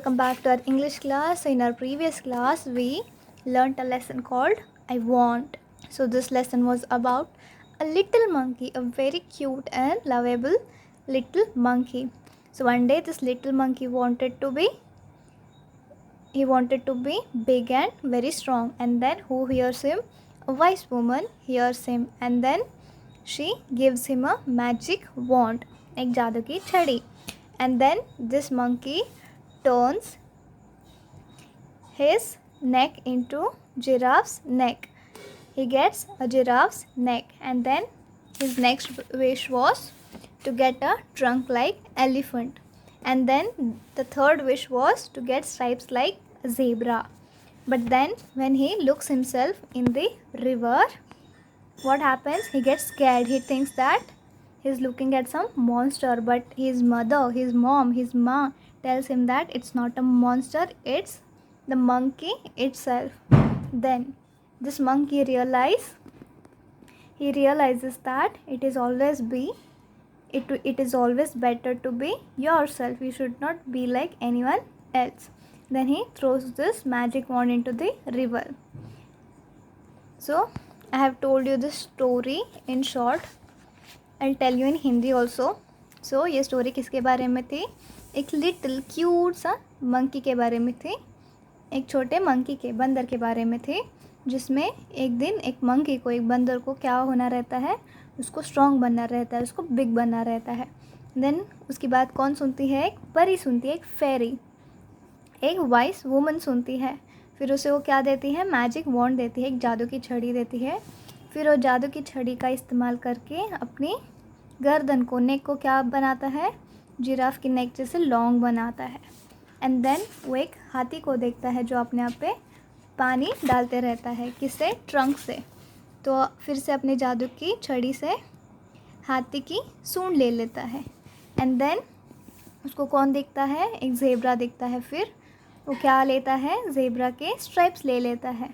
welcome back to our English class. So in our previous class we learnt a lesson called I Want. So this lesson was about a little monkey, a very cute and lovable little monkey. So one day this little monkey wanted to be big and very strong, and then who hears him? A wise woman hears him, and then she gives him a magic wand, एक जादू की छड़ी. And then this monkey turns his neck into giraffe's neck. He gets a giraffe's neck, and then his next wish was to get a trunk like elephant, and then the third wish was to get stripes like a zebra. But then when he looks himself in the river, what happens? He gets scared. He thinks that he's looking at some monster, but his ma tells him that it's not a monster, it's the monkey itself. Then this monkey realizes that it is always better to be yourself. You should not be like anyone else. Then he throws this magic wand into the river. So I have told you this story in short. I'll tell you in Hindi also. So ये story किसके बारे में थी? एक little cute सा monkey के बारे में थी, एक छोटे मंकी के बंदर के बारे में थी, जिसमें एक दिन एक मंकी को, एक बंदर को क्या होना रहता है? उसको स्ट्रॉन्ग बनना रहता है, उसको बिग बनना रहता है. देन उसकी बात कौन सुनती है? एक परी सुनती है, एक फेरी, एक वाइस वुमन सुनती है. फिर उसे वो क्या देती है? मैजिक वॉन्ड देती है, एक जादू की छड़ी देती है. फिर वो जादू की छड़ी का इस्तेमाल करके अपनी गर्दन को, नेक को क्या बनाता है? जिराफ की नेक जैसे लॉन्ग बनाता है. एंड देन वो एक हाथी को देखता है जो अपने आप पे पानी डालते रहता है. किससे? ट्रंक से. तो फिर से अपने जादू की छड़ी से हाथी की सूंड ले लेता है. एंड देन उसको कौन दिखता है? एक ज़ेब्रा दिखता है. फिर वो क्या लेता है? ज़ेब्रा के स्ट्राइप्स ले लेता है.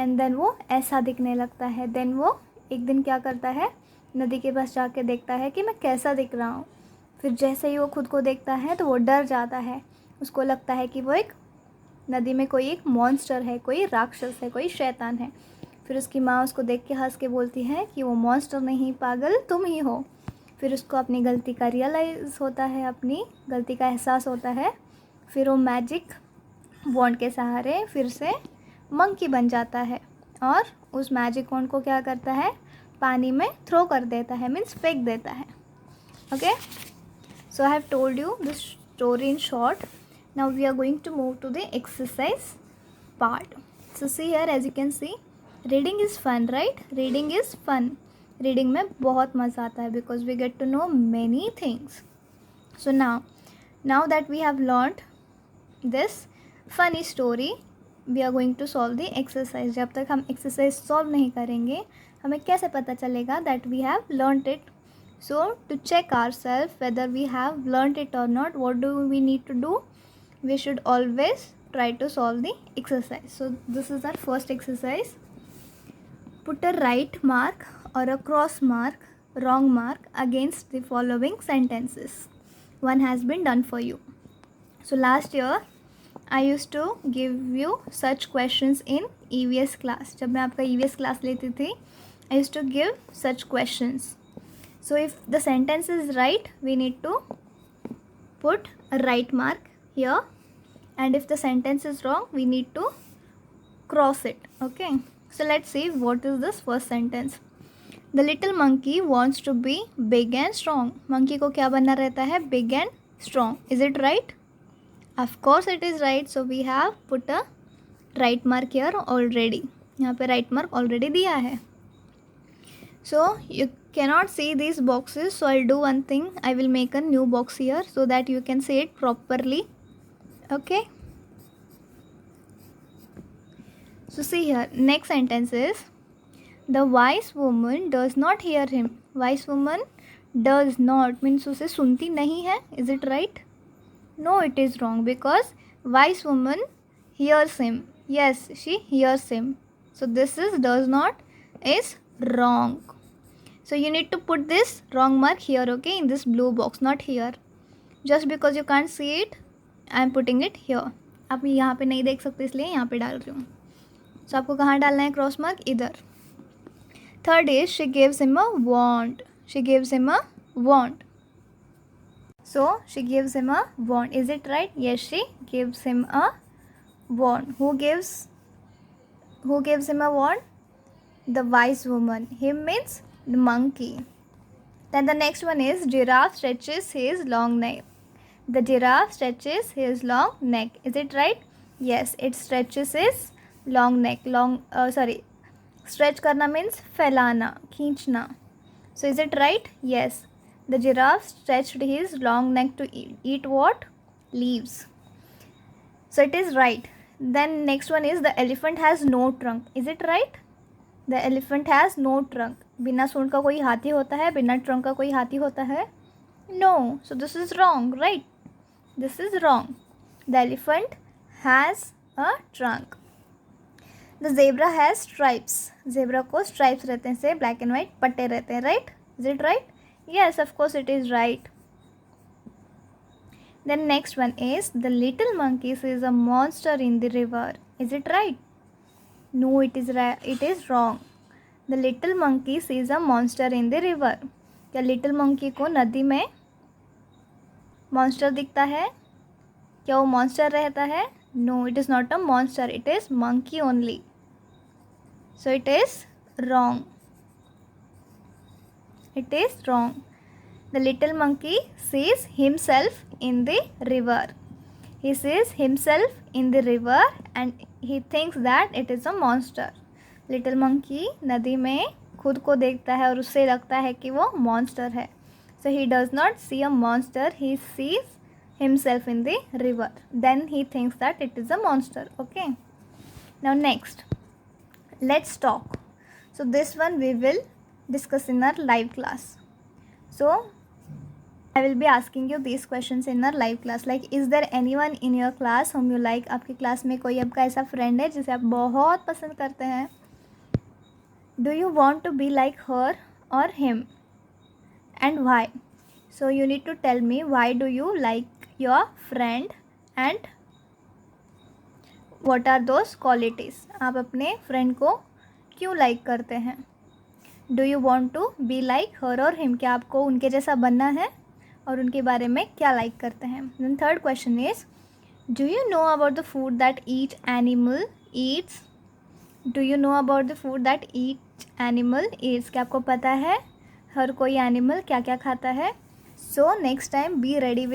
एंड देन वो ऐसा दिखने लगता है. देन वो एक दिन क्या करता है? नदी के पास जाके देखता है कि मैं कैसा दिख रहा हूँ. फिर जैसे ही वो खुद को देखता है तो वो डर जाता है. उसको लगता है कि वो एक नदी में कोई एक मॉन्स्टर है, कोई राक्षस है, कोई शैतान है. फिर उसकी माँ उसको देख के हंस के बोलती है कि वो मॉन्स्टर नहीं, पागल तुम ही हो. फिर उसको अपनी गलती का रियलाइज़ होता है, अपनी गलती का एहसास होता है. फिर वो मैजिक वॉन्ड के सहारे फिर से मंकी बन जाता है और उस मैजिक वॉन्ड को क्या करता है? पानी में थ्रो कर देता है, मीन्स फेंक देता है. Okay, so I have told you this story in short. Now we are going to move to the exercise part. So see here, as you can see, reading is fun, right? Reading is fun. Reading में बहुत मज़ा आता है because we get to know many things. So now that we have learned this funny story, we are going to solve the exercise. जब तक हम exercise solve नहीं करेंगे हमें कैसे पता चलेगा that we have learned it? So to check our self whether we have learned it or not, what do we need to do? We should always try to solve the exercise. So this is our first exercise. Put a right mark or a cross mark, wrong mark against the following sentences. One has been done for you. So last year I used to give you such questions in EVS class. जब मैं आपका EVS class लेती थी, I used to give such questions. So if the sentence is right, we need to put a right mark here. And if the sentence is wrong, we need to cross it. Okay, so let's see what is this first sentence. The little monkey wants to be big and strong. Monkey को क्या बनना रहता है? Big and strong. Is it right? Of course it is right. So we have put a right mark here already. यहाँ पे right mark already दिया है. So you cannot see these boxes, so I'll do one thing. I will make a new box here so that you can see it properly. Okay, so see here, next sentence is the wise woman does not hear him. Wise woman does not means उसे सुनती नहीं है. Is it right? No, it is wrong because wise woman hears him. Yes, she hears him. So this is does not is wrong. So you need to put this wrong mark here, okay, in this blue box, not here. Just because you can't see it, I am putting it here. आप यहाँ पे नहीं देख सकते इसलिए यहाँ पे डाल रही हूँ. सो आपको कहाँ डालना है क्रॉस मार्क? इधर. Third is she gives him a wand. She gives him a wand. So she gives him a wand. Is it right? Yes, she gives him a wand. Who gives him a wand? The wise woman. Him means the monkey. Then the next one is giraffe stretches his long neck. The giraffe stretches his long neck. Is it right? Yes, it stretches his long neck. Stretch करना means फैलाना, खींचना. So is it right? Yes. The giraffe stretched his long neck to eat what? Leaves. So it is right. Then next one is the elephant has no trunk. Is it right? The elephant has no trunk. बिना सूंड का कोई हाथी होता है? बिना trunk का कोई हाथी होता है? No. So this is wrong, right? This is wrong. The elephant has a trunk. The zebra has stripes. Zebra को stripes रहते हैं, से black and white पट्टे रहते हैं, right? Is it right? Yes, of course it is right. Then next one is the little monkey sees a monster in the river. Is it right? No, it is right. It is wrong. The little monkey sees a monster in the river. क्या little monkey को नदी में monster दिखता है? क्या वो monster रहता है? No, it is not a monster. It is monkey only. So it is wrong. It is wrong. The little monkey sees himself in the river. He sees himself in the river and he thinks that it is a monster. Little monkey नदी में खुद को देखता है और उससे लगता है कि वो monster है. So he does not see a monster. He sees himself in the river. Then he thinks that it is a monster. Okay. Now next, let's talk. So this one we will discuss in our live class. So I will be asking you these questions in our live class. Like, is there anyone in your class whom you like? आपकी class में कोई आपका ऐसा friend है जिसे आप बहुत पसंद करते हैं? Do you want to be like her or him? And why? So you need to tell me why do you like your friend and what are those qualities? आप अपने फ्रेंड को क्यों लाइक करते हैं? Do you want to be like her or him. क्या आपको उनके जैसा बनना है और उनके बारे में क्या लाइक करते हैं? Then third question is do you know about the food that each animal eats. Do you know about the food that each animal eats. क्या आपको पता है हर कोई एनिमल क्या क्या खाता है? So next time be ready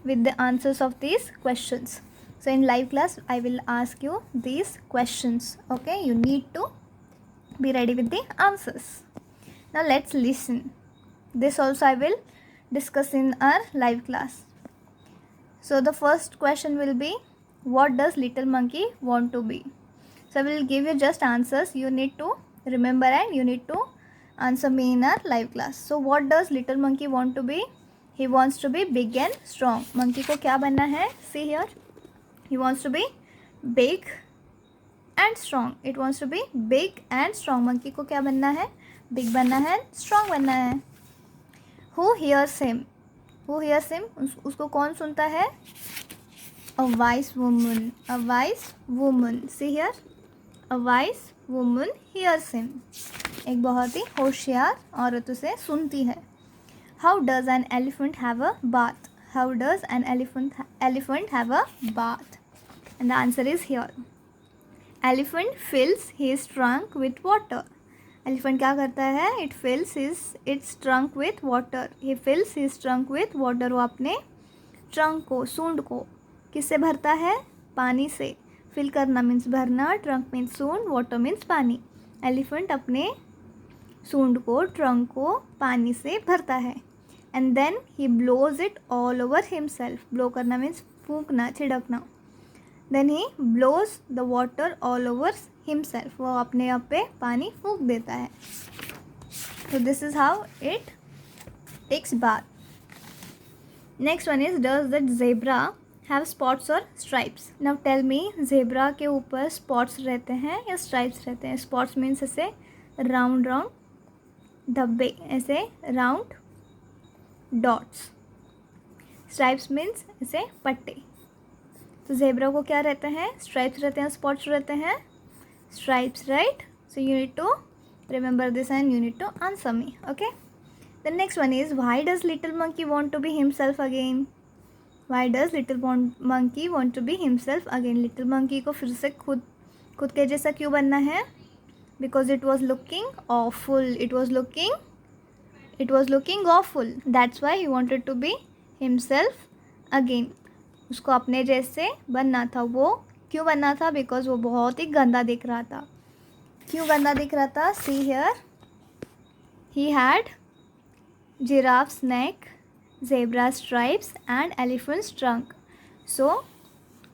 with the answers of these questions. So in live class I will ask you these questions. Okay, you need to be ready with the answers. Now let's listen. This also I will discuss in our live class. So the first question will be, what does little monkey want to be? So I will give you just answers. You need to remember and you need to answer me in our live class. So what does little monkey want to be? He wants to be big and strong. Monkey को क्या बनना है? See here. He wants to be big and strong. It wants to be big and strong. Monkey को क्या बनना है? Big बनना है, strong बनना है. Who hears him? Who hears him? उसको कौन सुनता है? A wise woman. A wise woman. See here. A wise woman hears him. एक बहुत ही होशियार औरत उसे सुनती है. How does an elephant have a bath? How does an elephant have a bath? And the answer is here. Elephant fills his trunk with water. Elephant क्या करता है? It fills its trunk with water. He fills his trunk with water. वो अपने trunk को, सूंड को किससे भरता है? पानी से. फिल करना मीन्स भरना, ट्रंक मीन्स सूंड, वाटर मीन्स पानी. एलिफेंट अपने सूंड को, ट्रंक को पानी से भरता है. And then he blows it all over himself. Blow करना मीन्स फूंकना, छिड़कना. Then he blows the water all over himself. वो अपने आप पे पानी फूंक देता है. So this is how it takes bath. Next one is, does the zebra have spots or stripes? Now tell me, zebra के ऊपर spots रहते हैं या stripes रहते हैं? Spots means ऐसे राउंड राउंड धब्बे, ऐसे राउंड डॉट्स. स्ट्राइप्स मीन्स इसे पट्टे। तो जेब्रा को क्या रहते हैं, स्ट्राइप्स रहते हैं, स्पॉट्स रहते हैं, stripes, right? So you need to remember this and you need to answer me, okay? The next one is, why does little monkey want to be himself again? Why does little monkey want to be himself again? Little monkey को फिर से खुद के जैसा क्यों बनना है? Because it was looking awful. It was looking awful. That's why he wanted to be himself again. उसको अपने जैसे बनना था। वो क्यों बनना था? Because वो बहुत ही गंदा दिख रहा था। क्यों गंदा दिख रहा था? See here, he had giraffe's neck, zebra's stripes and elephant's trunk. So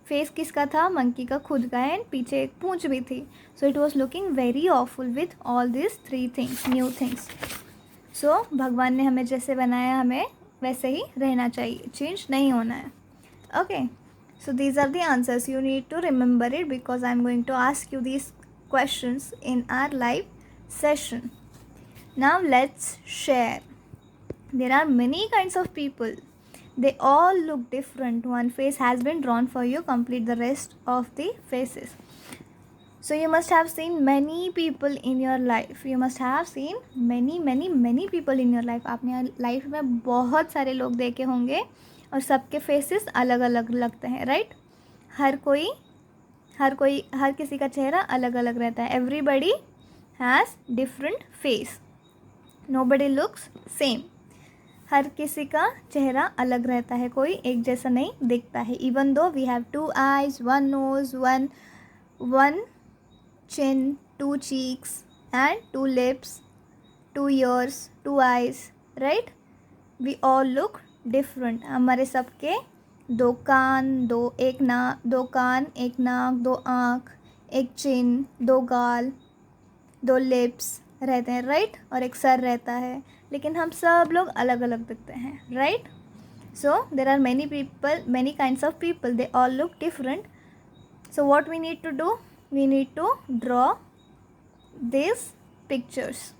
face किसका था? मंकी का खुद का, एंड पीछे एक पूंछ भी थी। So it was looking very awful with all this 3 things, new things. So भगवान ने हमें जैसे बनाया हमें वैसे ही रहना चाहिए, चेंज नहीं होना है, okay? So these are the answers, you need to remember it because I am going to ask you these questions in our live session. Now let's share. There are many kinds of people. They all look different. One face has been drawn for you. Complete the rest of the faces. So you must have seen many people in your life. You must have seen many people in your life. आपने life में बहुत सारे लोग देखे होंगे और सबके faces अलग अलग लगते हैं, राइट? हर किसी का चेहरा अलग अलग रहता है। Everybody has different face, nobody looks same. हर किसी का चेहरा अलग रहता है, कोई एक जैसा नहीं दिखता है। Even though we have 2 eyes, 1 nose, 1 chin, 2 cheeks and 2 lips, 2 ears, 2 eyes, right? We all look different. हमारे सबके 2 कान, 1 नाक, 2 कान, 1 नाक, 2 आँख, 1 चिन, 2 गाल, 2 लिप्स रहते हैं, राइट? और एक सर रहता है, लेकिन हम सब लोग अलग अलग दिखते हैं, right? So there are many people, many kinds of people, they all look different. So what we need to do, we need to draw this pictures.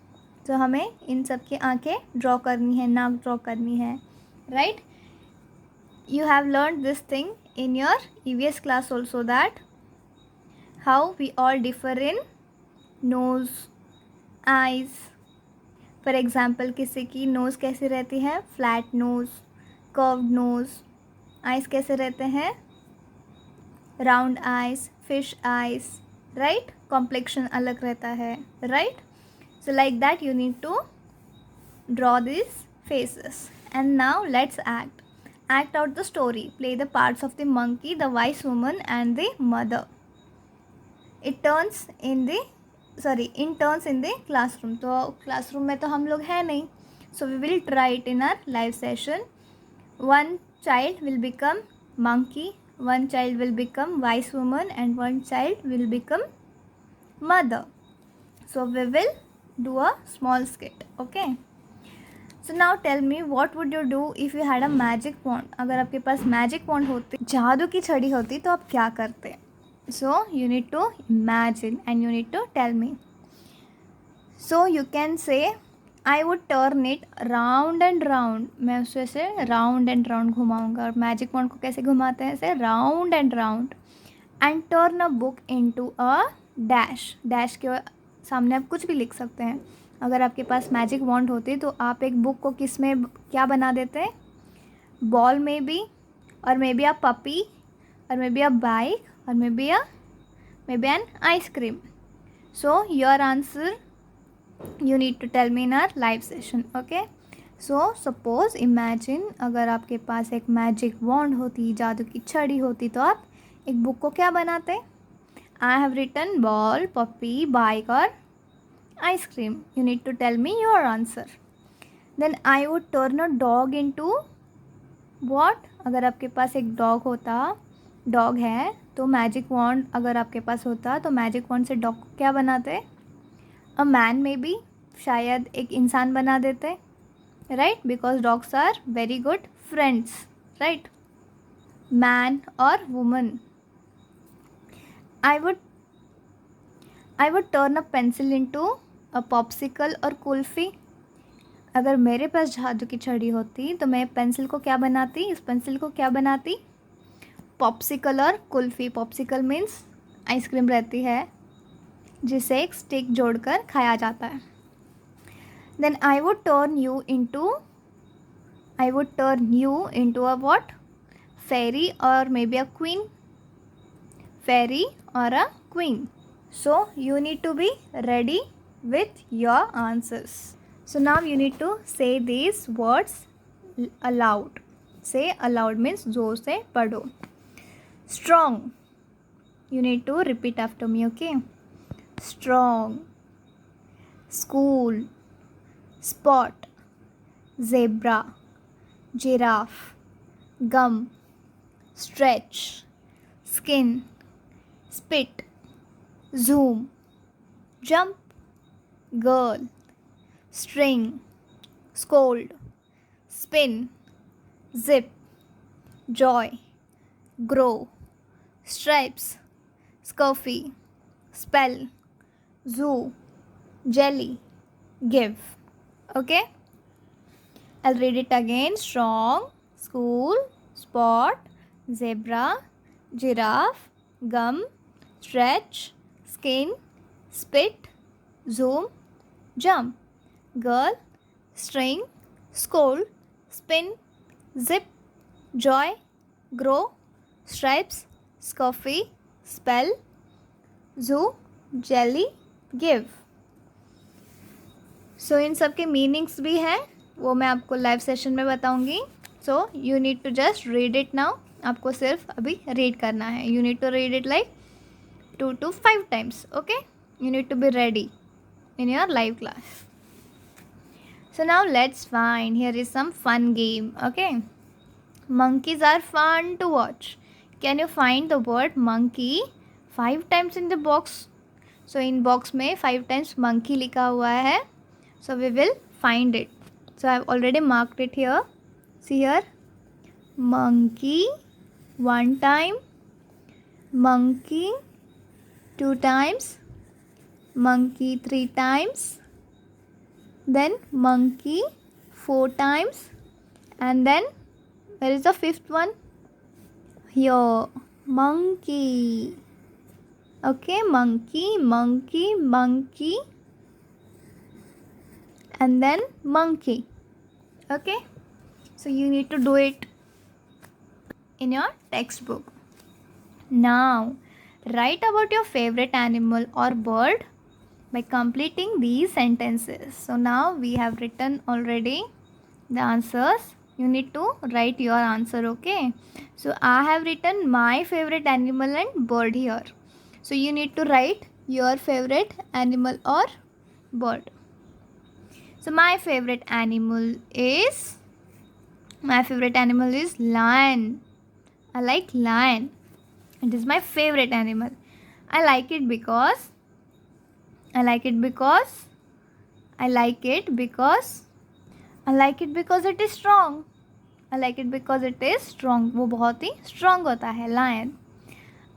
तो हमें इन सब की आँखें ड्रॉ करनी है, नाक ड्रॉ करनी है, right? You have learned this thing in your EVS class also, that how we all differ in nose, eyes. For example, किसी की nose कैसी रहती है? Flat nose, curved nose. Eyes कैसे रहते हैं? Round eyes, fish eyes, right? Complexion अलग रहता है, right? So like that you need to draw these faces. And now let's act. Act out the story. Play the parts of the monkey, the wise woman and the mother. In turns in the classroom. तो classroom में तो हम लोग हैं नहीं. So we will try it in our live session. One child will become monkey, one child will become wise woman and one child will become mother. So we will do a small skit, okay? So now tell me, what would you do if you had a magic wand? अगर आपके पास magic wand होती, जादू की छड़ी होती, तो आप क्या करते? So you need to imagine and you need to tell me. So you can say, I would turn it round and round. मैं उसे ऐसे round and round घुमाऊँगा. और magic wand को कैसे घुमाते हैं? ऐसे round and round. And turn a book into a dash. Dash के सामने आप कुछ भी लिख सकते हैं. अगर आपके पास मैजिक वॉन्ड होती तो आप एक बुक को किस में क्या बना देते? बॉल में भी, और मे बी अ पपी, और मे बी अ बाइक, और मे be an ice cream. So your answer you need to tell me in our live session, okay? So suppose imagine, अगर आपके पास एक मैजिक वॉन्ड होती, जादू की छड़ी होती, तो आप एक बुक को क्या बनाते? I have written ball, puppy, bike और ice cream. You need to tell me your answer. Then I would turn a dog into what? अगर आपके पास एक डॉग होता, डॉग है, तो मैजिक वॉन्ड अगर आपके पास होता तो मैजिक वॉन्ड से डॉग को क्या बनाते? अ मैन में बी, शायद एक इंसान बना देते, right? Because dogs are very good friends, right? Man और woman. I would turn a pencil into a popsicle or kulfi. अगर मेरे पास जादू की छड़ी होती तो मैं पेंसिल को क्या बनाती, इस पेंसिल को क्या बनाती, पॉप्सिकल और कुल्फ़ी। पॉप्सिकल मीन्स आइसक्रीम रहती है जिसे एक स्टिक जोड़कर खाया जाता है। Then I would turn you into a what, fairy or may be a queen, fairy or a queen. So you need to be ready with your answers. So now you need to say these words aloud. Say aloud means जोर से पढ़ो. Strong. You need to repeat after me, okay? Strong. School. Spot. Zebra. Giraffe. Gum. Stretch. Skin. Spit. Zoom. Jump. Girl. String. Scold. Spin. Zip. Joy. Grow. Stripes. Scurfy. Spell. Zoo. Jelly. Give. Okay? I'll read it again. Strong. School. Spot. Zebra. Giraffe. Gum. Stretch. Skin. Spit. Zoom. Jump. Girl. String. Scold. Spin. Zip. Joy. Grow. Stripes. Scurfy. Spell. Zoo. Jelly. Give. सो इन सब के meanings भी हैं, वो मैं आपको live session में बताऊंगी. So you need to just read it now. आपको सिर्फ अभी रीड करना है. You need to read it like 2 to 5 times. Okay? You need to be ready in your live class. So now let's find. Here is some fun game. Okay? Monkeys are fun to watch. Can you find the word monkey 5 times in the box? So in box में 5 times monkey लिखा हुआ है. So we will find it. So I have already marked it here. See here. Monkey 1 time. Monkey 2 times. Monkey 3 times. Then monkey 4 times. And then where is the 5th one? Here. Monkey. Okay, monkey, monkey, monkey. And then monkey. Okay? So you need to do it in your textbook. Now, write about your favorite animal or bird by completing these sentences. So now we have written already the answers. You need to write your answer, okay? So I have written my favorite animal and bird here. So you need to write your favorite animal or bird. So my favorite animal is lion. I like lion. It is my favorite animal. I like it because it is strong. वो बहुत ही strong होता है lion.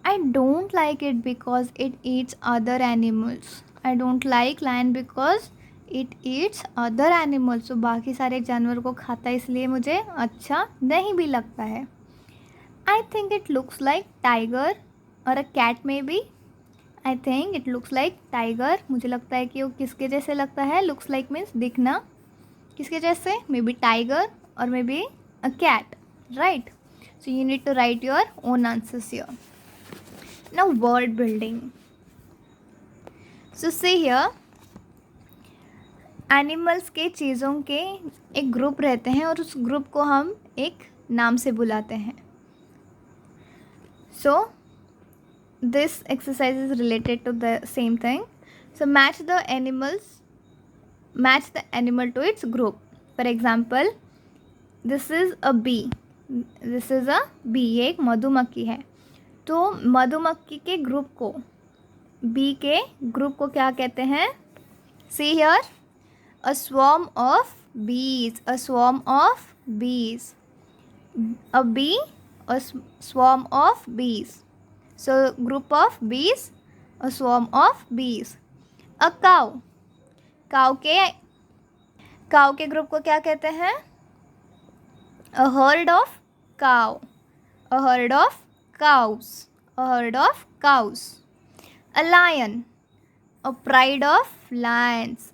I don't like it because it eats other animals. I don't like lion because it eats other animals. So बाकी सारे जानवर को खाता है, इसलिए मुझे अच्छा नहीं भी लगता है. I think it looks like tiger or a cat maybe. I think it looks like tiger. मुझे लगता है कि वो किसके जैसे लगता है. Looks like means दिखना. किसके जैसे? Maybe tiger or maybe a cat. Right? So you need to write your own answers here. Now word building. So see here. Animals के चीज़ों के एक ग्रुप रहते हैं और उस ग्रुप को हम एक नाम से बुलाते हैं. So this exercise is related to the same thing. So match the animal to its group. For example, this is a bee. ये एक मधुमक्खी है. तो मधुमक्खी के ग्रुप को, बी के ग्रुप को क्या कहते हैं? See here. A swarm of bees. A bee, a swarm of bees. So group of bees, a swarm of bees. A cow. Cow के ग्रुप को क्या कहते हैं? A herd of cow, a herd of cows, a herd of cows. A lion, a pride of lions.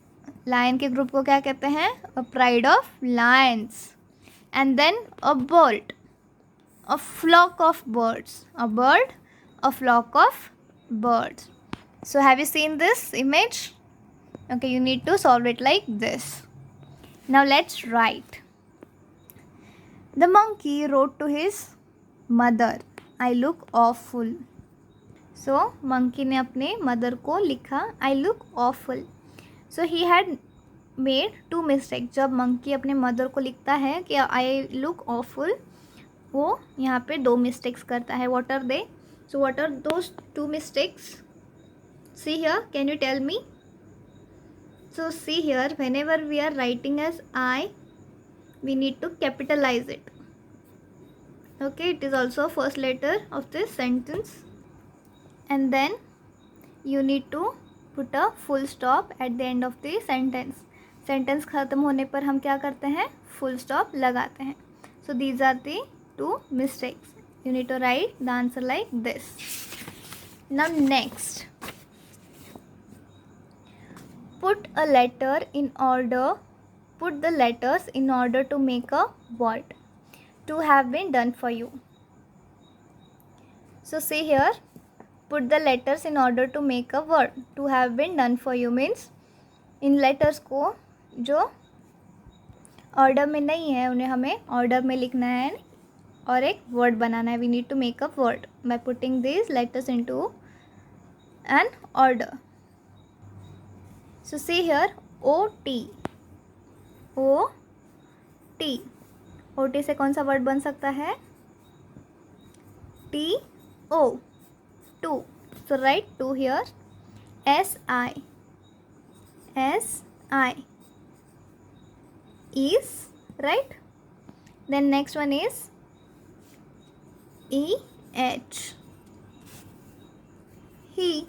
Lion के group को क्या कहते हैं? A pride of lions. And then a bird, a flock of birds, a bird, a flock of birds. So have you seen this image? Okay, you need to solve it like this. Now let's write. The monkey wrote to his mother, I look awful. So monkey ने अपने mother को लिखा I look awful. So he had made two mistakes. जब monkey अपने mother को लिखता है कि I look awful, वो यहाँ पे दो मिस्टेक्स करता है. What are they? So what are those two mistakes? See here, can you tell me? So see here, whenever we are writing as I, we need to capitalise it. Okay, it is also first letter of this sentence. And then you need to put a full stop at the end of the sentence. Sentence ख़त्म होने पर हम क्या करते हैं? Full stop लगाते हैं. So these are the two mistakes. You need to write the answer like this. Now next, put a letter in order, put the letters in order to make a word. To have been done for you. So see here, put the letters in order to make a word. To have been done for you means in letters को जो order में नहीं है उन्हें हमें order में लिखना है और एक वर्ड बनाना है. We need to make a word by putting this letters into an order. So see here, O T, O T. O T से कौन सा वर्ड बन सकता है? T O, to. So write to here. S I, S I is, right? Then next one is E-H, he.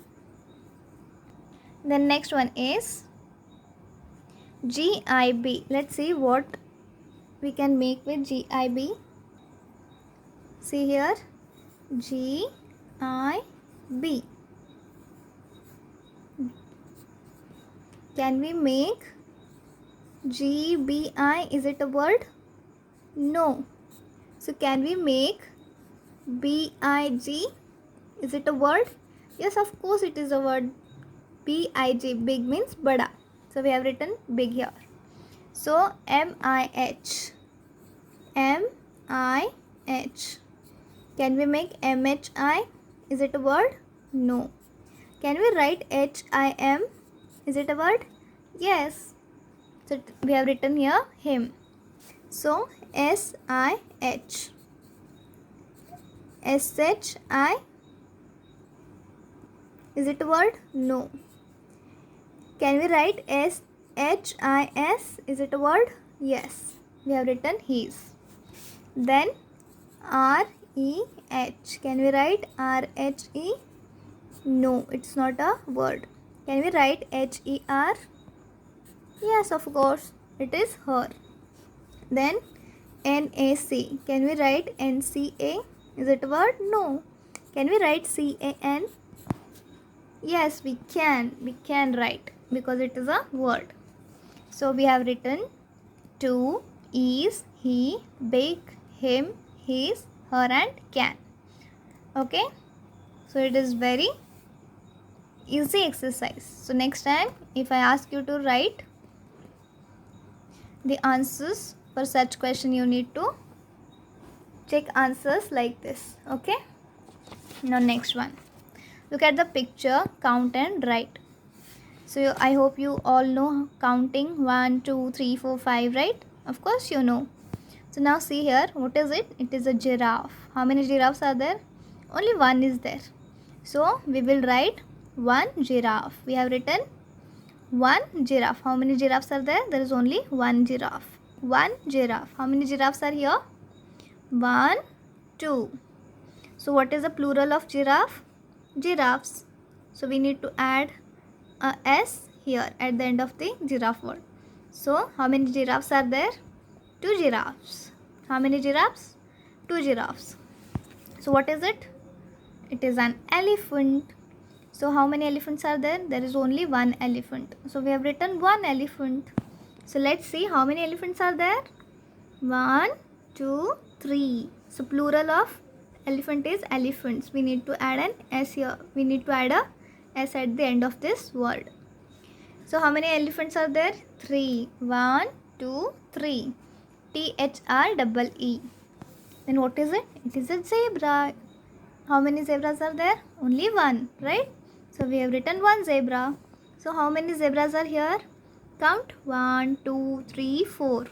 Then next one is G-I-B. Let's see what we can make with G-I-B. See here, G-I-B. Can we make G-B-I? Is it a word? No. So can we make B-I-G? Is it a word? Yes, of course it is a word. B-I-G, big means bada. So we have written big here. So M-I-H, M-I-H. Can we make M-H-I? Is it a word? No. Can we write H-I-M? Is it a word? Yes. So we have written here him. So S-I-H. S-H-I. Is it a word? No. Can we write S-H-I-S? Is it a word? Yes. We have written his. Then R-E-H. Can we write R-H-E? No, it's not a word. Can we write H-E-R? Yes, of course. It is her. Then N-A-C. Can we write N-C-A? Is it a word? No. Can we write C-A-N? Yes, we can. We can write because it is a word. So we have written to, is, he, big, him, his, her and can. Okay. So it is very easy exercise. So next time if I ask you to write the answers for such question, you need to check answers like this. Okay. Now next one. Look at the picture, count and write. So I hope you all know counting 1, 2, 3, 4, 5, right? Of course you know. So now see here, what is it? It is a giraffe. How many giraffes are there? Only one is there. So we will write one giraffe. We have written one giraffe. How many giraffes are there? There is only one giraffe. One giraffe. How many giraffes are here? 1, 2. So what is the plural of giraffe? Giraffes. So we need to add a S here at the end of the giraffe word. So how many giraffes are there? 2 giraffes. How many giraffes? 2 giraffes. So what is it? It is an elephant. So how many elephants are there? There is only one elephant. So we have written one elephant. So let's see how many elephants are there. 1, 2, 3. So plural of elephant is elephants. We need to add an S here. We need to add a S at the end of this word. So how many elephants are there? 3. 1, 2, 3. THREE. Then what is it? It is a zebra. How many zebras are there? Only one, right? So we have written one zebra. So how many zebras are here? Count. 1, 2, 3, 4.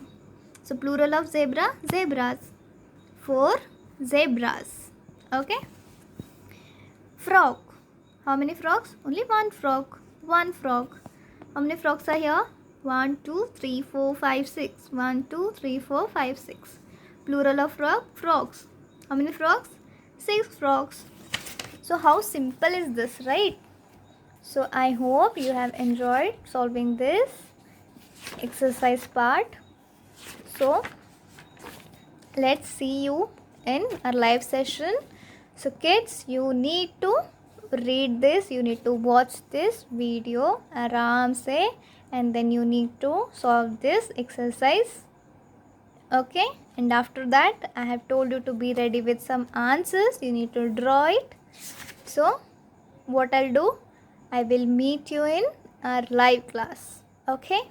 So plural of zebra, zebras. 4 zebras. Okay. Frog. How many frogs? Only one frog. One frog. How many frogs are here? 1, 2, 3, 4, 5, 6. 1, 2, 3, 4, 5, 6. Plural of frog, frogs. How many frogs? 6 frogs. So how simple is this, right? So I hope you have enjoyed solving this exercise part. So let's see you in our live session. So kids, you need to read this, you need to watch this video aram se, and then you need to solve this exercise. Okay, and after that I have told you to be ready with some answers. You need to draw it. So what I'll do, I will meet you in our live class. Okay,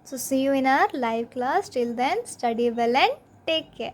so see you in our live class. Till then, study well and take care.